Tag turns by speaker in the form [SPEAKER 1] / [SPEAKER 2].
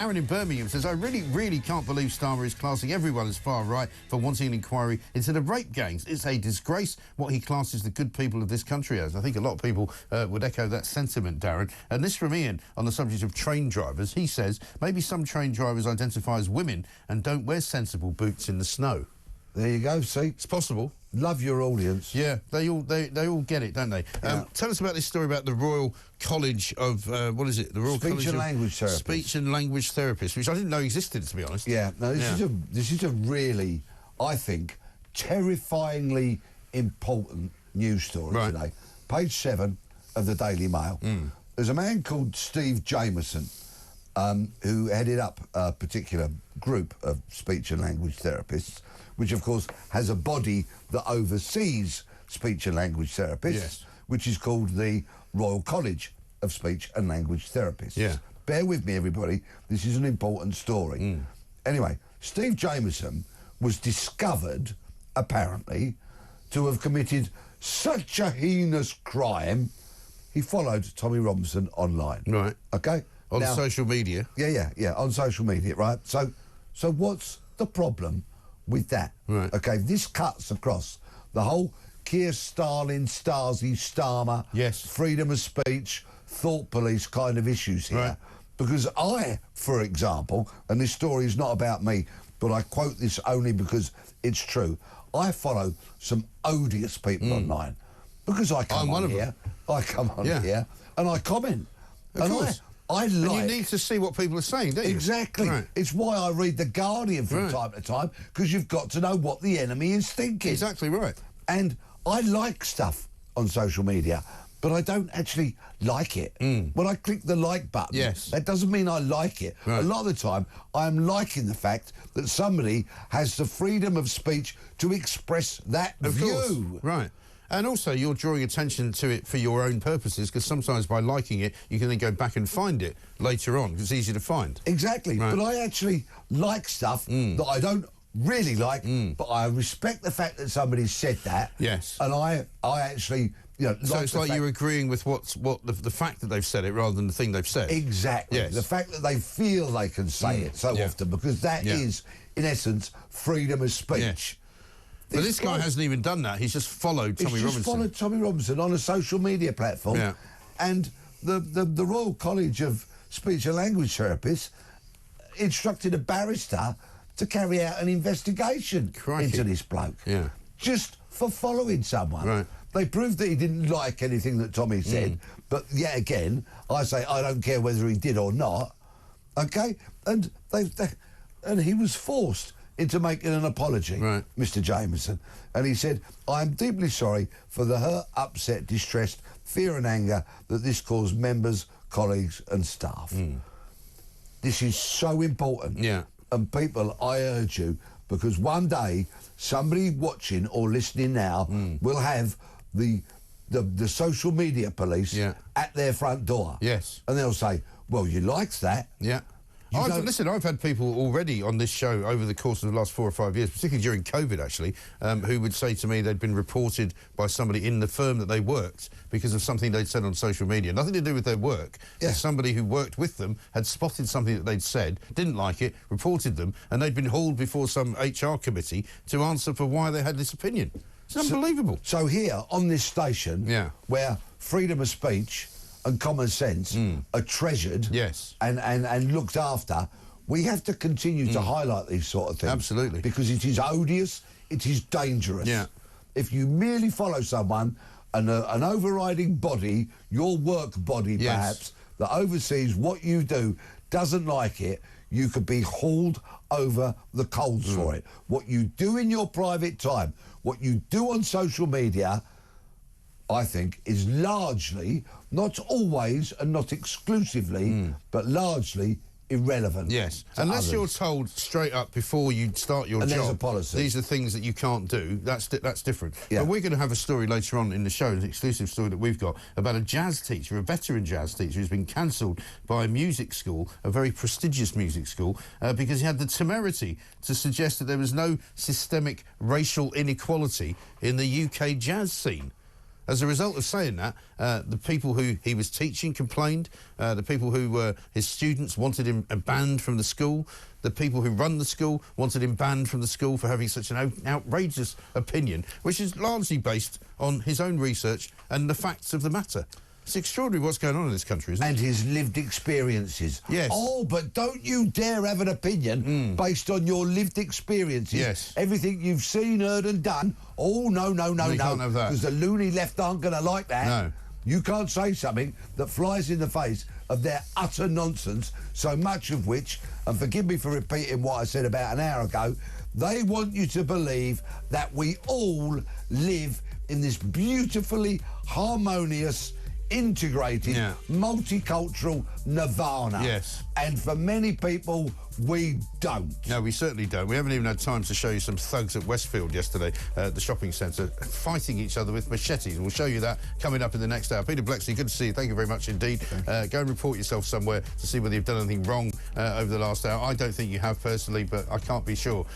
[SPEAKER 1] Aaron in Birmingham says, I really can't believe Starmer is classing everyone as far right for wanting an inquiry into the rape gangs. It's a disgrace what he classes the good people of this country as. I think a lot of people would echo that sentiment, Darren. And this from Ian on the subject of train drivers. He says, maybe some train drivers identify as women and don't wear sensible boots in the snow.
[SPEAKER 2] There you go, see?
[SPEAKER 1] It's possible.
[SPEAKER 2] Love your audience.
[SPEAKER 1] Yeah, they all get it, don't they?
[SPEAKER 2] Yeah.
[SPEAKER 1] Tell us about this story about the Royal College of, what is it? The Royal College
[SPEAKER 2] Speech and Language Therapists.
[SPEAKER 1] Speech and Language Therapists, which I didn't know existed, to be honest.
[SPEAKER 2] Yeah, no, this is a really, I think, terrifyingly important news story today. Page 7 of the Daily Mail. There's a man called Steve Jamieson who headed up a particular group of speech and language therapists, which of course has a body that oversees speech and language therapists, which is called the Royal College of Speech and Language Therapists.
[SPEAKER 1] Yeah.
[SPEAKER 2] Bear with me, everybody. This is an important story. Anyway, Steve Jamieson was discovered, apparently, to have committed such a heinous crime. He followed Tommy Robinson online.
[SPEAKER 1] Right.
[SPEAKER 2] Okay?
[SPEAKER 1] On social media.
[SPEAKER 2] Yeah, on social media, right? So what's the problem with that?
[SPEAKER 1] Right.
[SPEAKER 2] Okay, this cuts across the whole Keir, Stalin, Stasi, Starmer, freedom of speech, thought police kind of issues here.
[SPEAKER 1] Right.
[SPEAKER 2] Because I, for example, and this story is not about me, but I quote this only because it's true, I follow some odious people online. Because I come on here, and I comment.
[SPEAKER 1] Of course.
[SPEAKER 2] I like...
[SPEAKER 1] And you need to see what people are saying, don't you?
[SPEAKER 2] Exactly.
[SPEAKER 1] Right.
[SPEAKER 2] It's why I read The Guardian from time to time, because you've got to know what the enemy is thinking.
[SPEAKER 1] Exactly right.
[SPEAKER 2] And I like stuff on social media, but I don't actually like it. When I click the like button, that doesn't mean I like it.
[SPEAKER 1] Right.
[SPEAKER 2] A lot of the time, I'm liking the fact that somebody has the freedom of speech to express that view.
[SPEAKER 1] Course. Right. And also, you're drawing attention to it for your own purposes, because sometimes by liking it, you can then go back and find it later on, because it's easy to find.
[SPEAKER 2] Exactly.
[SPEAKER 1] Right.
[SPEAKER 2] But I actually like stuff that I don't really like, but I respect the fact that somebody said that.
[SPEAKER 1] Yes.
[SPEAKER 2] And I actually, you know...
[SPEAKER 1] So it's like you're agreeing with the fact that they've said it rather than the thing they've said.
[SPEAKER 2] Exactly.
[SPEAKER 1] Yes.
[SPEAKER 2] The fact that they feel they can say it so often, because that is, in essence, freedom of speech.
[SPEAKER 1] Yeah. But this guy hasn't even done that. He's just followed Tommy Robinson.
[SPEAKER 2] He's just followed Tommy Robinson on a social media platform.
[SPEAKER 1] Yeah.
[SPEAKER 2] And the Royal College of Speech and Language Therapists instructed a barrister to carry out an investigation into this bloke.
[SPEAKER 1] Yeah.
[SPEAKER 2] Just for following someone.
[SPEAKER 1] Right.
[SPEAKER 2] They proved that he didn't like anything that Tommy said. But yet again, I say I don't care whether he did or not. Okay? And and he was forced into making an apology, Mr. Jamieson. And he said, I am deeply sorry for the hurt, upset, distressed, fear and anger that this caused members, colleagues and staff. This is so important.
[SPEAKER 1] Yeah.
[SPEAKER 2] And people, I urge you, because one day somebody watching or listening now will have the social media police at their front door. Yes. And they'll say, well, you liked that.
[SPEAKER 1] Yeah. Listen, I've had people already on this show over the course of the last 4 or 5 years, particularly during COVID, actually, who would say to me they'd been reported by somebody in the firm that they worked because of something they'd said on social media. Nothing to do with their work. Yeah. Somebody who worked with them had spotted something that they'd said, didn't like it, reported them, and they'd been hauled before some HR committee to answer for why they had this opinion. It's unbelievable.
[SPEAKER 2] So here, on this station, where freedom of speech and common sense are treasured and looked after, we have to continue to highlight these sort of things.
[SPEAKER 1] Absolutely.
[SPEAKER 2] Because it is odious, it is dangerous. Yeah. If you merely follow someone and an overriding body, your work body perhaps, that oversees what you do, doesn't like it, you could be hauled over the coals for it. What you do in your private time, what you do on social media, I think, is largely, not always and not exclusively, but largely irrelevant. Yes.
[SPEAKER 1] Unless you're told straight up before you start your job,
[SPEAKER 2] there's a policy.
[SPEAKER 1] These are things that you can't do, that's different.
[SPEAKER 2] Yeah.
[SPEAKER 1] But we're going to have a story later on in the show, an exclusive story that we've got, about a jazz teacher, a veteran jazz teacher who's been cancelled by a music school, a very prestigious music school, because he had the temerity to suggest that there was no systemic racial inequality in the UK jazz scene. as a result of saying that, the people who he was teaching complained, the people who were his students wanted him banned from the school, the people who run the school wanted him banned from the school for having such an outrageous opinion, which is largely based on his own research and the facts of the matter. It's extraordinary what's going on in this country, isn't it?
[SPEAKER 2] And his lived experiences.
[SPEAKER 1] Yes.
[SPEAKER 2] Oh, but don't you dare have an opinion based on your lived experiences.
[SPEAKER 1] Yes.
[SPEAKER 2] Everything you've seen, heard and done. Oh, no, no, no,
[SPEAKER 1] You
[SPEAKER 2] no.
[SPEAKER 1] can't have that.
[SPEAKER 2] Because the loony left aren't going to like that.
[SPEAKER 1] No.
[SPEAKER 2] You can't say something that flies in the face of their utter nonsense, so much of which, and forgive me for repeating what I said about an hour ago, they want you to believe that we all live in this beautifully harmonious, integrated, multicultural nirvana.
[SPEAKER 1] Yes.
[SPEAKER 2] And for many people, we don't.
[SPEAKER 1] No, we certainly don't. We haven't even had time to show you some thugs at Westfield yesterday, at the shopping centre, fighting each other with machetes. We'll show you that coming up in the next hour. Peter Bleksley, good to see you. Thank you very much indeed. Go and report yourself somewhere to see whether you've done anything wrong over the last hour. I don't think you have personally, but I can't be sure.